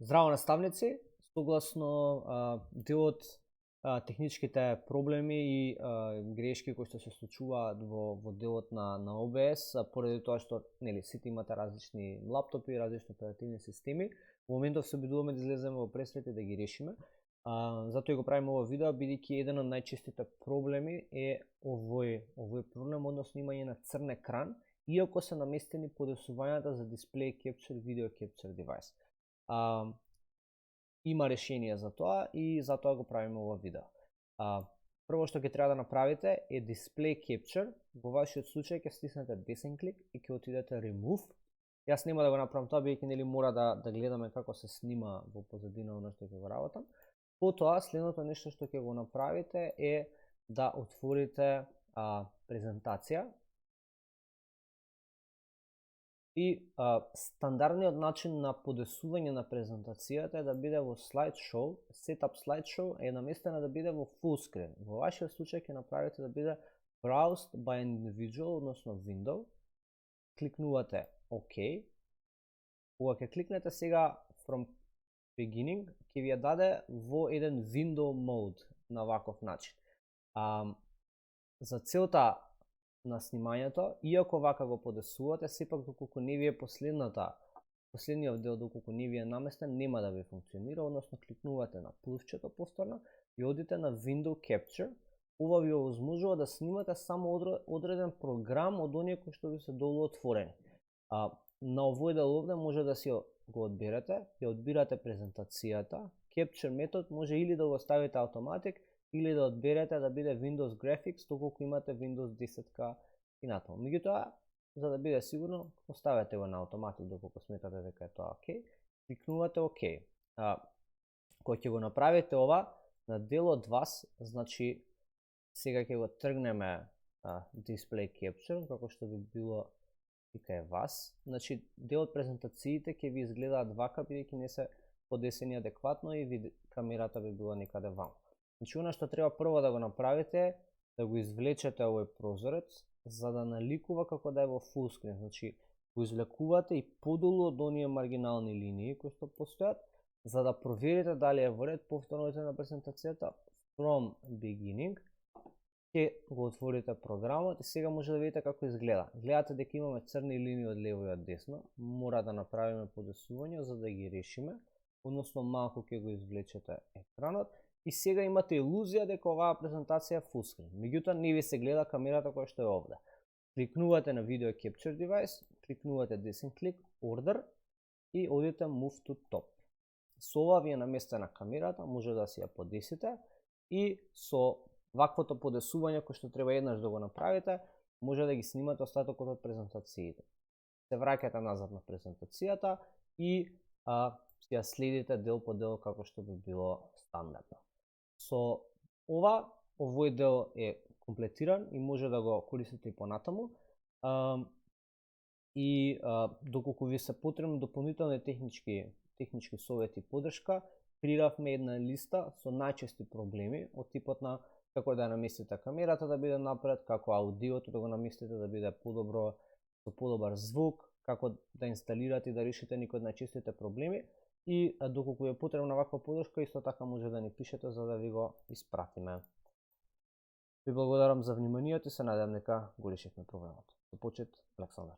Здраво наставници, согласно делот техничките проблеми и грешки кои што се случуваат во делот на OBS, поради тоа што сите имате различни лаптопи, различни оперативни системи, во моментов се обидуваме да излеземе во пресвет и да ги решиме. Затоа го правиме ова видео, бидејќи еден од најчестите проблеми е овој проблем, односно имање на црн екран, иако се наместени подесувањата за Display Capture Video Capture Device. Има решение за тоа и затоа го правиме ова видео. Прво што ќе треба да направите е Display Capture. Во вашиот случај ќе стиснете десен клик и ќе отидете Remove. Јас нема да го направам тоа, бидејќи мора да гледаме како се снима во позадина оно што ќе го работам. Потоа, следното нешто што ќе го направите е да отворите презентација. И стандардниот начин на подесување на презентацијата е да биде во slideshow. Setup slideshow е наместена да биде во full screen. Во вашиот случај ќе направите да биде browsed by individual, односно window. Кликнувате OK. Кога ќе кликнете сега from beginning, ќе ви ја даде во еден window mode на ваков начин. За целта на снимањето, иако вака го подесувате, сепак доколку не ви е последниот дел доколку не ви е наместен, нема да ви функционира, односно кликнувате на плусчето повторно и одите на Window Capture. Ова ви овозможува да снимате само одреден програм од оние кои што ви се долу отворени. На овој дел овде може да си го одберете, ја одбирате презентацијата. Capture метод може или да го ставите автоматик, или да одберете да биде Windows Graphics, доколку имате Windows 10 и натаму. Меѓутоа, за да биде сигурно, поставете го на автоматик доколку сметате дека е тоа ОК. Кликнувате ОК. Кога ќе го направите ова, на дел од вас, значи сега ќе го тргнеме Display Capture, како што би било и кај вас. Значи, дел од презентациите ќе ви изгледаат вака, бидејќи не се подесени адекватно и камерата би била некаде ваму. Значи, она што треба прво да го направите е да го извлечете овој прозорец, за да наликува како да е во full screen. Значи, го извлекувате и подолу од оние маргинални линии кои што постојат, за да проверите дали е во ред. Повторно на презентацијата from beginning, ќе го отворите програмот и сега може да видите како изгледа. Гледате дека имаме црни линии од лево и од десно, мора да направиме подесување за да ги решиме, односно малку ќе го извлечете екранот. И сега имате илузија дека оваа презентација е full screen. Меѓутоа не ви се гледа камерата која што е овде. Кликнувате на Video Capture Device, кликнувате десен клик, Order и одите Move to Top. Со ова ви е наместена камерата, може да си ја подесите и со ваквото подесување кој што треба еднаш да го направите, може да ги снимате остатокот од презентациите. Се враќате назад на презентацијата и ја следите дел по дел како што би било стандардно. Со овој дел е комплетиран и може да го користите и понатаму. Доколку ви се потребни дополнителни технички совети и подршка, креиравме една листа со најчести проблеми од типот на како да наместите камерата да биде напред, како аудиото да го наместите да биде подобро, со подобар звук, како да инсталирате и да решите некои од најчестите проблеми. И доколку е потребна ваква подршка, исто така може да ни пишете за да ви го испратиме. Ви благодарам за вниманието и се надевам дека го решивме проблемот. До почет, Александар.